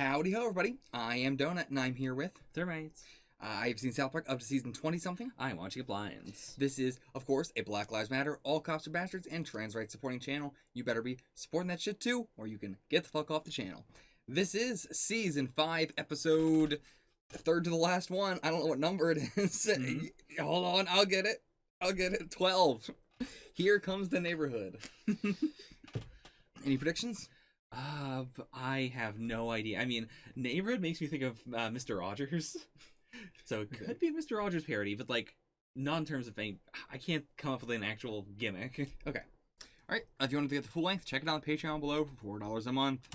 Howdy ho, everybody. I am Donut, and I'm here with... Thermites. I've seen South Park up to season 20-something. I'm watching Blinds. This is, of course, a Black Lives Matter, All Cops Are Bastards, and trans rights supporting channel. You better be supporting that shit too, or you can get the fuck off the channel. This is season 5, episode... third to the last one. I don't know what number it is. Hold on, I'll get it. 12. Here comes the neighborhood. Any predictions? I have no idea. I mean, Neighborhood makes me think of Mr. Rogers. So it could be a Mr. Rogers parody, but like, not in terms of fame. I can't come up with an actual gimmick. Okay. Alright, if you want to get the full length, check it out on Patreon below for $4 a month.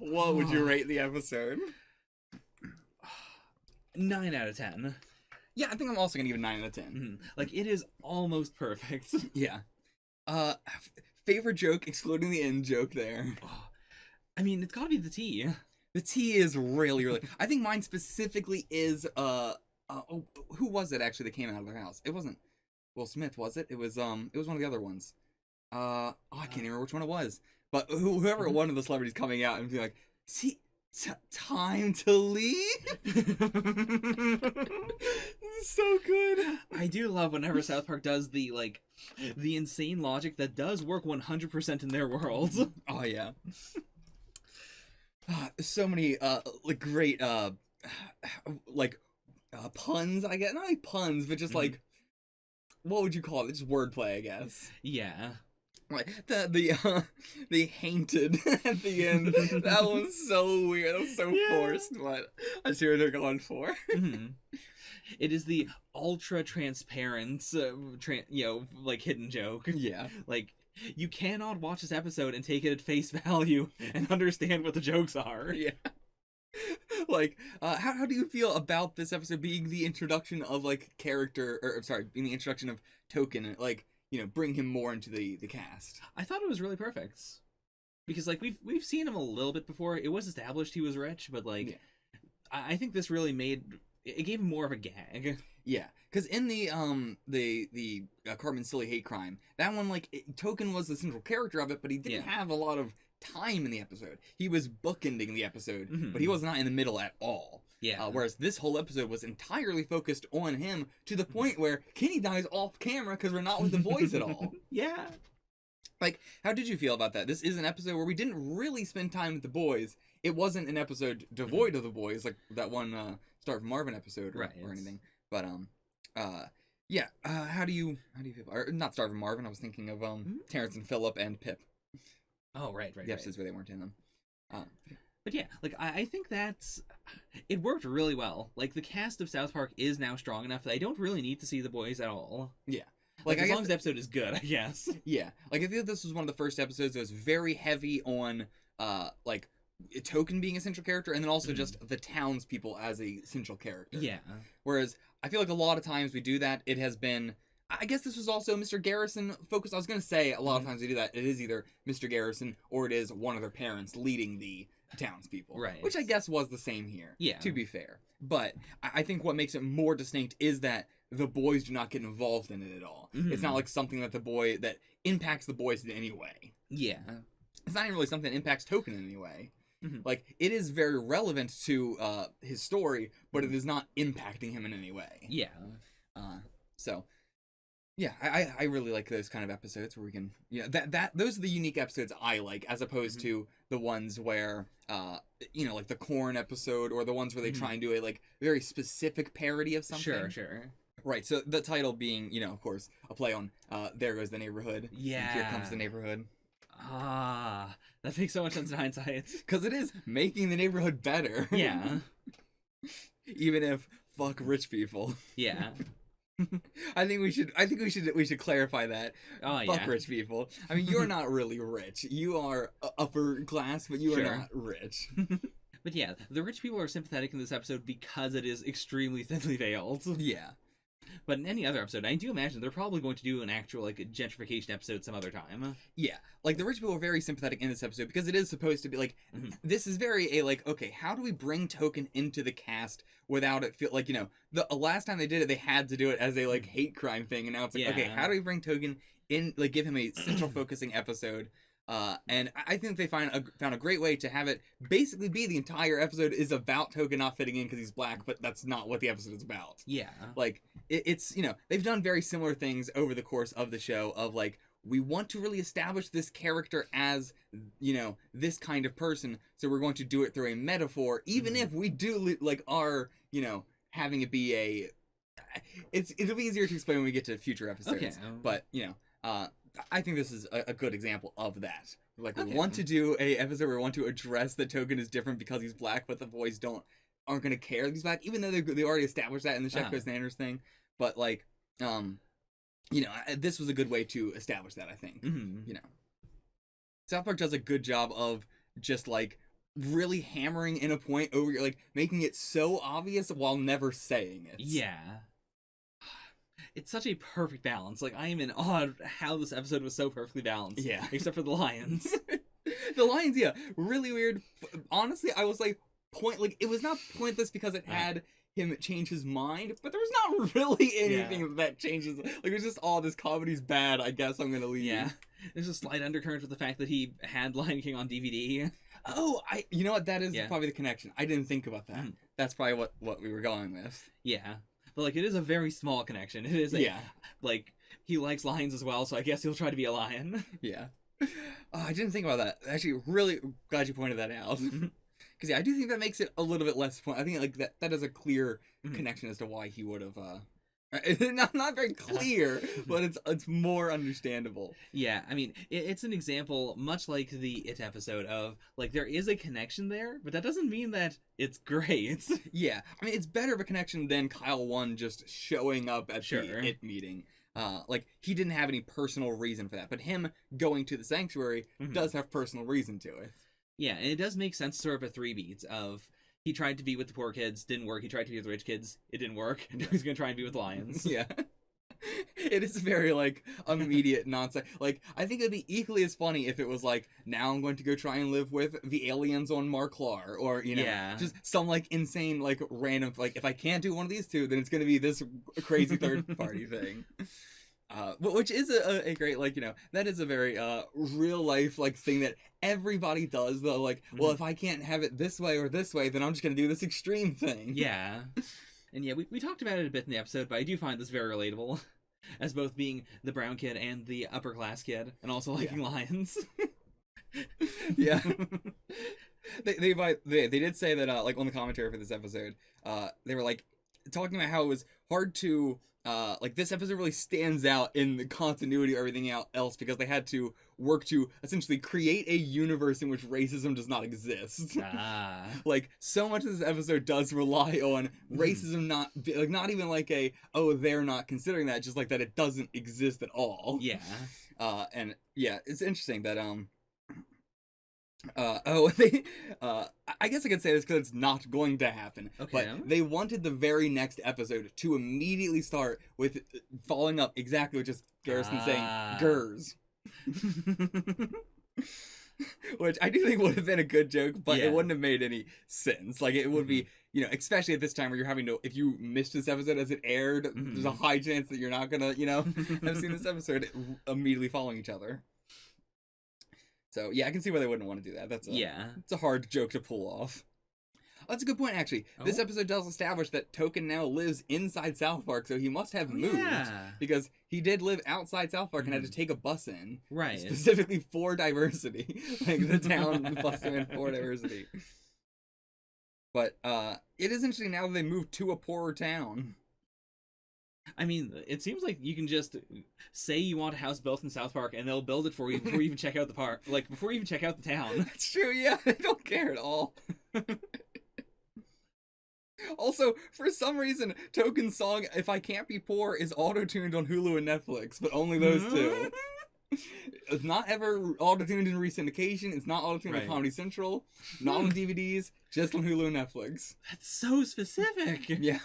What would you rate the episode? 9 out of 10. Yeah, I think I'm also gonna give it 9 out of 10. Like, it is almost perfect. Yeah. Favorite joke, excluding the end joke there. I mean, it's gotta be the tea. The tea is really... I think mine specifically is, who was it actually that came out of their house? It wasn't Will Smith, was it? It was one of the other ones. I can't remember which one it was. But whoever one of the celebrities coming out and be like, see, time to leave? So good. I do love whenever South Park does the insane logic that does work 100% in their worlds. Oh, yeah. So many, great, puns, I guess. Not like puns, but just, what would you call it? Just wordplay, I guess. Yeah. Like, the hainted at the end. That was so weird. That was so forced, but I see what they're going for. It is the ultra transparent, hidden joke. Yeah. Like, you cannot watch this episode and take it at face value and understand what the jokes are. Yeah. How do you feel about this episode being the introduction of, being the introduction of Token, bring him more into the cast? I thought it was really perfect. Because, we've seen him a little bit before. It was established he was rich, but, I think this really it gave him more of a gag. Yeah, because in the Cartman Silly Hate Crime, that one, Token was the central character of it, but he didn't have a lot of time in the episode. He was bookending the episode, but he was not in the middle at all. Yeah. Whereas this whole episode was entirely focused on him to the point where Kenny dies off camera because we're not with the boys at all. Yeah. How did you feel about that? This is an episode where we didn't really spend time with the boys. It wasn't an episode devoid of the boys, like that one Starved Marvin episode or anything. But how do you feel? Or not Starved Marvin. I was thinking of Terrence and Phillip and Pip. Oh, right. The episodes where they weren't in them. But yeah, I think it worked really well. The cast of South Park is now strong enough that I don't really need to see the boys at all. Yeah. As long as the episode is good, I guess. Yeah. I feel this was one of the first episodes that was very heavy on, Token being a central character, and then also just the townspeople as a central character. Yeah. Whereas, I feel like a lot of times we do that, it has been... I guess this was also Mr. Garrison focused. I was going to say, a lot of times we do that, it is either Mr. Garrison or it is one of their parents leading the townspeople. Right. Which I guess was the same here, to be fair. But I think what makes it more distinct is that the boys do not get involved in it at all. It's not like something that impacts the boys in any way. Yeah. It's not even really something that impacts Token in any way. It is very relevant to his story, but it is not impacting him in any way. Yeah. Yeah, I really like those kind of episodes where we can, those are the unique episodes I like, as opposed to the ones where, the corn episode, or the ones where they try and do a, very specific parody of something. Sure. Right, so the title being, of course, a play on, There Goes the Neighborhood. Yeah. And Here Comes the Neighborhood. That makes so much sense in hindsight. Because it is making the neighborhood better. Yeah. Even if, fuck rich people. Yeah. I think we should clarify that. Oh, Fuck rich people. I mean, you're not really rich. You are upper class, but you are not rich. But yeah, the rich people are sympathetic in this episode because it is extremely thinly veiled. Yeah. But in any other episode, I do imagine they're probably going to do an actual like gentrification episode some other time. Yeah, like the rich people are very sympathetic in this episode because it is supposed to be like this is very a like okay, how do we bring Token into the cast without it feel like the last time they did it they had to do it as a like hate crime thing, and now it's like okay, how do we bring Token in, like give him a central focusing episode. And I think they found a great way to have it basically be the entire episode is about Token not fitting in because he's black, but that's not what the episode is about. Yeah. Like, it's, they've done very similar things over the course of the show of, like, we want to really establish this character as, this kind of person, so we're going to do it through a metaphor, even if we do, like, are, having it be a... It'll be easier to explain when we get to future episodes. Okay. But, I think this is a good example of that. Like, we want to do a episode where we want to address that Token is different because he's black, but the boys aren't going to care that he's black, even though they already established that in the Chef Chris Sanders thing. But, like, this was a good way to establish that, I think. South Park does a good job of just, like, really hammering in a point over, like, making it so obvious while never saying it. Yeah. It's such a perfect balance. Like, I am in awe of how this episode was so perfectly balanced. Yeah. Except for the lions. The lions, yeah. Really weird. Honestly, I was like, it was not pointless because it had him change his mind, but there was not really anything that changes. Like, it was just, this comedy's bad, I guess I'm gonna leave. Yeah. There's a slight undercurrent with the fact that he had Lion King on DVD. Oh, you know what? That is probably the connection. I didn't think about that. That's probably what we were going with. Yeah. But, like, it is a very small connection. It is like, he likes lions as well, so I guess he'll try to be a lion. Yeah. I didn't think about that. Actually, really glad you pointed that out. Because, I do think that makes it a little bit less fun. I think, like, that is a clear connection as to why he would have, not very clear, but it's more understandable. Yeah, I mean, it's an example, much like the It episode, of, like, there is a connection there, but that doesn't mean that it's great. Yeah, I mean, it's better of a connection than Kyle 1 just showing up at the It meeting. Like, he didn't have any personal reason for that, but him going to the sanctuary does have personal reason to it. Yeah, and it does make sense, sort of a three beats of... He tried to be with the poor kids, didn't work. He tried to be with the rich kids, it didn't work. Now he's gonna try and be with lions. Yeah. It is very, like, immediate nonsense. Like, I think it'd be equally as funny if it was like, now I'm going to go try and live with the aliens on Marklar, or, just some, like, insane, like, random, like, if I can't do one of these two, then it's gonna be this crazy third-party thing. Which is a great, like, that is a very real life, like, thing that everybody does, though. Like, well, if I can't have it this way or this way, then I'm just gonna do this extreme thing. Yeah. And yeah, we talked about it a bit in the episode, but I do find this very relatable. As both being the brown kid and the upper class kid, and also liking lions. Yeah. They did say that, like, on the commentary for this episode, they were, like, talking about how it was hard to... like, this episode really stands out in the continuity of everything else because they had to work to essentially create a universe in which racism does not exist. Like, so much of this episode does rely on racism not even like they're not considering that, just like that it doesn't exist at all. Yeah. And yeah, it's interesting that I guess I could say this because it's not going to happen. Okay. But they wanted the very next episode to immediately start with following up exactly what just Garrison saying, "Gers." Which I do think would have been a good joke, but it wouldn't have made any sense. Like, it would be, especially at this time where you're having to, if you missed this episode as it aired, there's a high chance that you're not gonna, have seen this episode immediately following each other. So, yeah, I can see why they wouldn't want to do that. It's a hard joke to pull off. That's a good point, actually. This episode does establish that Token now lives inside South Park, so he must have moved. Because he did live outside South Park and had to take a bus in. Right. Specifically for diversity. Like, the town bus him in for diversity. But, it is interesting now that they moved to a poorer town. I mean, it seems like you can just say you want a house built in South Park, and they'll build it for you before you even check out the park. Like, before you even check out the town. That's true, yeah. They don't care at all. Also, for some reason, Token's song, If I Can't Be Poor, is auto-tuned on Hulu and Netflix, but only those two. It's not ever auto-tuned in re-syndication. It's not auto-tuned on Comedy Central. Not on DVDs. Just on Hulu and Netflix. That's so specific. Yeah.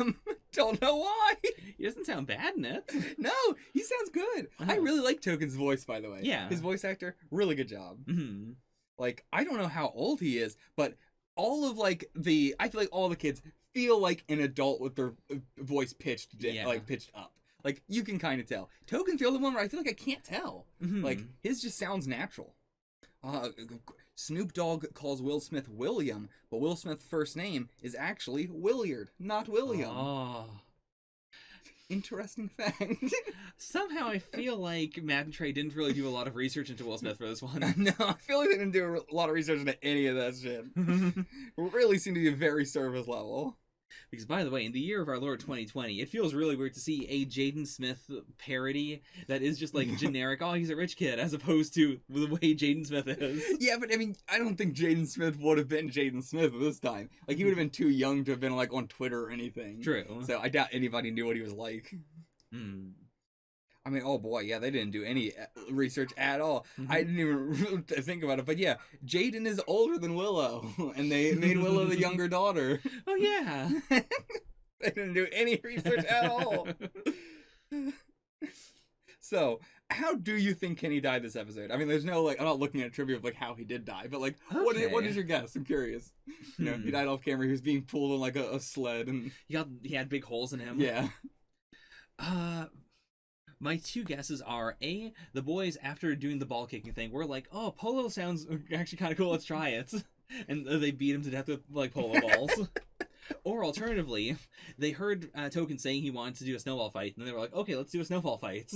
don't know why. He doesn't sound bad in it. No, he sounds good. I Oh. really like Token's voice, by the way. Yeah. His voice actor, really good job. Hmm. Like, I don't know how old he is, but all of, like, I feel like all the kids feel like an adult with their voice pitched, Yeah. like, pitched up. Like, you can kind of tell. Token's the only one where I feel like I can't tell. Mhm. Like, his just sounds natural. Snoop Dogg calls Will Smith William, but Will Smith's first name is actually Williard, not William. Oh. Interesting fact. Somehow I feel like Matt and Trey didn't really do a lot of research into Will Smith for this one. No, I feel like they didn't do a lot of research into any of that shit. Really seemed to be very surface level. Because, by the way, in the year of our Lord 2020, it feels really weird to see a Jaden Smith parody that is just like generic, oh, he's a rich kid, as opposed to the way Jaden Smith is. Yeah, but I mean, I don't think Jaden Smith would have been Jaden Smith this time. Like, he would have been too young to have been, like, on Twitter or anything. True. So I doubt anybody knew what he was like. Hmm. I mean, oh boy, yeah, they didn't do any research at all. Mhm. I didn't even think about it, but yeah, Jaden is older than Willow, and they made Willow the younger daughter. Oh, yeah. They didn't do any research at all. So, how do you think Kenny died this episode? I mean, there's no, like, I'm not looking at trivia of, like, how he did die, but, like, what Okay. is your guess? I'm curious. You know, he died off camera, he was being pulled on, like, a sled, and, He had big holes in him. yeah. My two guesses are A, the boys, after doing the ball kicking thing, were like, oh, polo sounds actually kind of cool, let's try it. And they beat him to death with, like, polo balls. Or alternatively, they heard Token saying he wanted to do a snowball fight, and they were like, okay, let's do a snowball fight.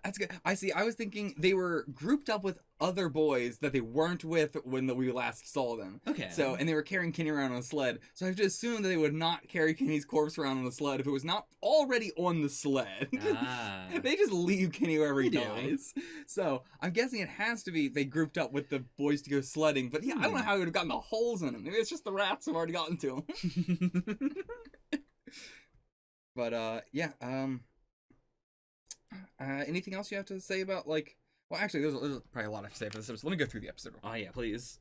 That's good. I see. I was thinking they were grouped up with other boys that they weren't with when we last saw them. Okay. So, and they were carrying Kenny around on a sled. So I have to assume that they would not carry Kenny's corpse around on the sled if it was not already on the sled. Ah. They just leave Kenny wherever he They do. dies. So I'm guessing it has to be they grouped up with the boys to go sledding. But yeah, I don't know how he would have gotten the holes in him. Maybe it's just the rats have already gotten to him. But yeah. Anything else you have to say about, like... Well, actually, there's probably a lot to say for this episode. Let me go through the episode. Oh, yeah, please.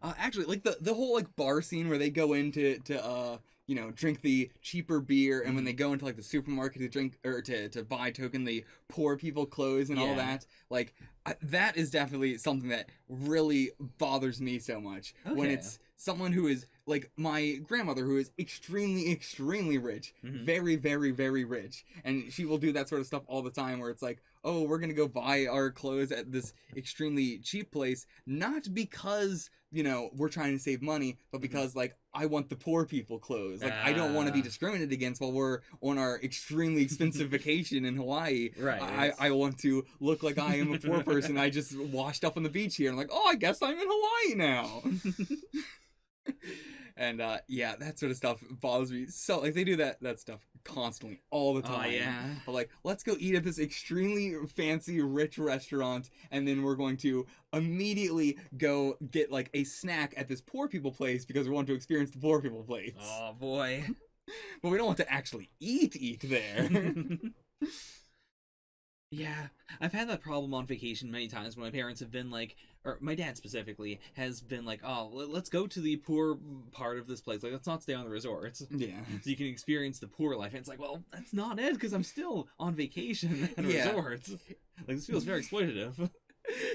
Actually, like, the whole, like, bar scene where they go in to you know, drink the cheaper beer, and when they go into, like, the supermarket to drink, or to buy Token the poor people clothes and all Yeah. that, like, that is definitely something that really bothers me so much. When Okay. it's someone who is, like, my grandmother, who is extremely, extremely rich, Mhm. very, very, very rich, and she will do that sort of stuff all the time, where it's like, oh, we're gonna go buy our clothes at this extremely cheap place, not because, you know, we're trying to save money, but because, like, I want the poor people clothes. Like, I don't want to be Ah. discriminated against while we're on our extremely expensive vacation in Hawaii. Right. I want to look like I am a poor person. I just washed up on the beach here. I'm like, oh, I guess I'm in Hawaii now. And yeah, that sort of stuff bothers me. So, like, they do that stuff constantly, all the Oh, time. yeah. But, like, let's go eat at this extremely fancy, rich restaurant, and then we're going to immediately go get, like, a snack at this poor people place because we want to experience the poor people place. Oh, boy. But we don't want to actually eat there. Yeah, I've had that problem on vacation many times when my parents have been like, or my dad specifically has been like, oh, let's go to the poor part of this place. Like, let's not stay on the resort. So Yeah. you can experience the poor life. And it's like, well, that's not it, because I'm still on vacation at a Yeah. resort. Like, this feels very exploitative.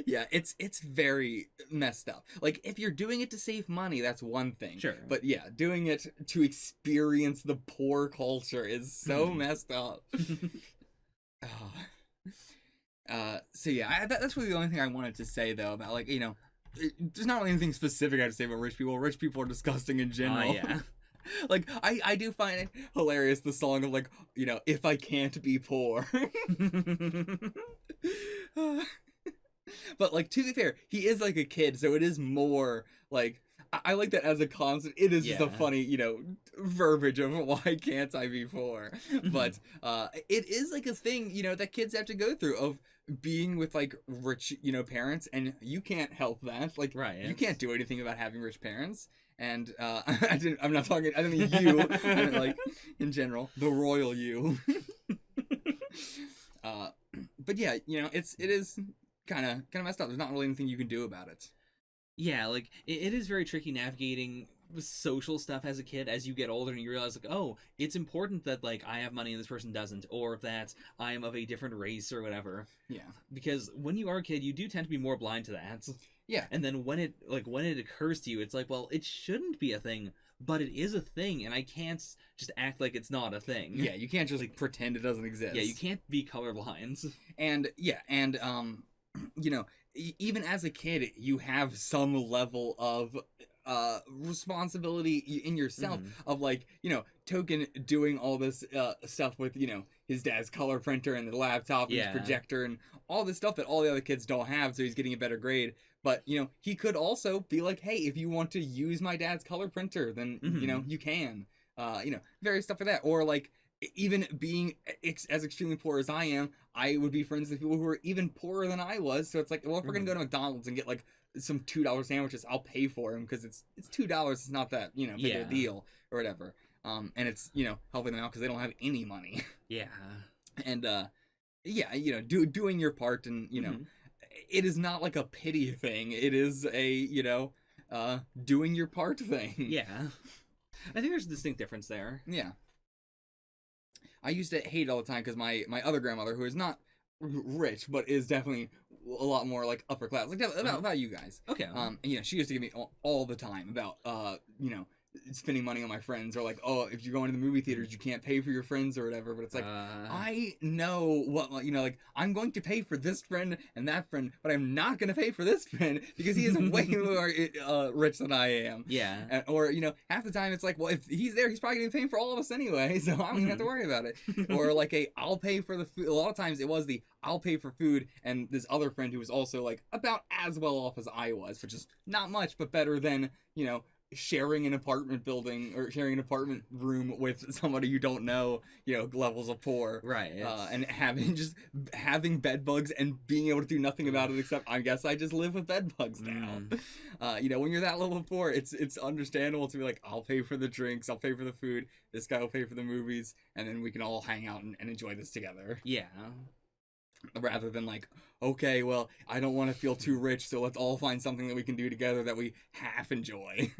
Yeah, it's very messed up. Like, if you're doing it to save money, that's one thing. Sure. But yeah, doing it to experience the poor culture is so messed up. So yeah, that's really the only thing I wanted to say, though, about, like, you know, there's not really anything specific I have to say about rich people. Rich people are disgusting in general. Yeah. Like, I do find it hilarious, the song of, like, you know, if I can't be poor. But, like, to be fair, he is, like, a kid, so it is more, like, I like that as a concept. It is just a Yeah. funny, you know, verbiage of why can't I be poor? But it is, like, a thing, you know, that kids have to go through of being with, like, rich, you know, parents, and you can't help that. Like, Right. you can't do anything about having rich parents. And I didn't mean you. I mean, like, in general, the royal you. But yeah, you know, it is kind of messed up. There's not really anything you can do about it. Yeah, like, it is very tricky navigating social stuff as a kid as you get older and you realize like, oh, it's important that like I have money and this person doesn't, or that I am of a different race or whatever. Yeah. Because when you are a kid, you do tend to be more blind to that. Yeah. And then when it occurs to you, it's like, well, it shouldn't be a thing, but it is a thing, and I can't just act like it's not a thing. Yeah, you can't just like pretend it doesn't exist. Yeah, you can't be colorblind. And you know, even as a kid, you have some level of responsibility in yourself of like, you know, Token doing all this stuff with, you know, his dad's color printer and the laptop and his projector and all this stuff that all the other kids don't have, so he's getting a better grade. But, you know, he could also be like, hey, if you want to use my dad's color printer, then, you know, you can. You know, various stuff like that. Or, like, even being as extremely poor as I am, I would be friends with people who are even poorer than I was. So it's like, well, if we're going to go to McDonald's and get, like, some $2 sandwiches, I'll pay for them because it's $2. It's not that, you know, big of a deal or whatever. And it's, you know, helping them out because they don't have any money. Yeah. And, yeah, you know, doing your part and, you know, it is not like a pity thing. It is a, you know, doing your part thing. Yeah. I think there's a distinct difference there. Yeah. I used to hate it all the time because my other grandmother, who is not rich, but is definitely a lot more like upper class, like about you guys. Okay. And, you know, she used to give me all the time about, you know, spending money on my friends, or like, oh, if you're going to the movie theaters, you can't pay for your friends or whatever. But it's like, I know what, you know, like, I'm going to pay for this friend and that friend, but I'm not going to pay for this friend because he is way more rich than I am. Yeah. Or, you know, half the time it's like, well, if he's there, he's probably going to be paying for all of us anyway, so I don't even have to worry about it. Or like I'll pay for the food. A lot of times it was I'll pay for food, and this other friend who was also like about as well off as I was, which is not much, but better than, you know, sharing an apartment building or sharing an apartment room with somebody you don't know, you know, levels of poor. Right. And having bed bugs and being able to do nothing about it except, I guess I just live with bed bugs now. You know, when you're that level of poor, it's understandable to be like, I'll pay for the drinks, I'll pay for the food, this guy will pay for the movies, and then we can all hang out and enjoy this together. Yeah. Rather than like, okay, well, I don't want to feel too rich, so let's all find something that we can do together that we half enjoy.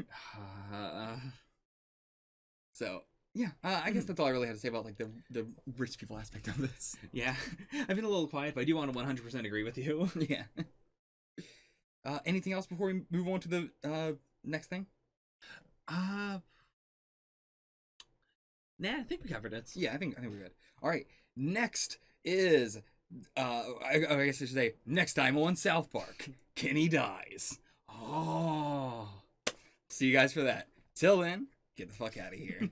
So, yeah, I guess that's all I really had to say about like the rich people aspect of this. Yeah. I've been a little quiet, but I do want to 100% agree with you. Yeah. Anything else before we move on to the next thing? Nah, I think we covered it. Yeah, I think we're good. All right, next is I guess I should say next time on South Park, Kenny dies. Oh. See you guys for that. Till then, get the fuck out of here.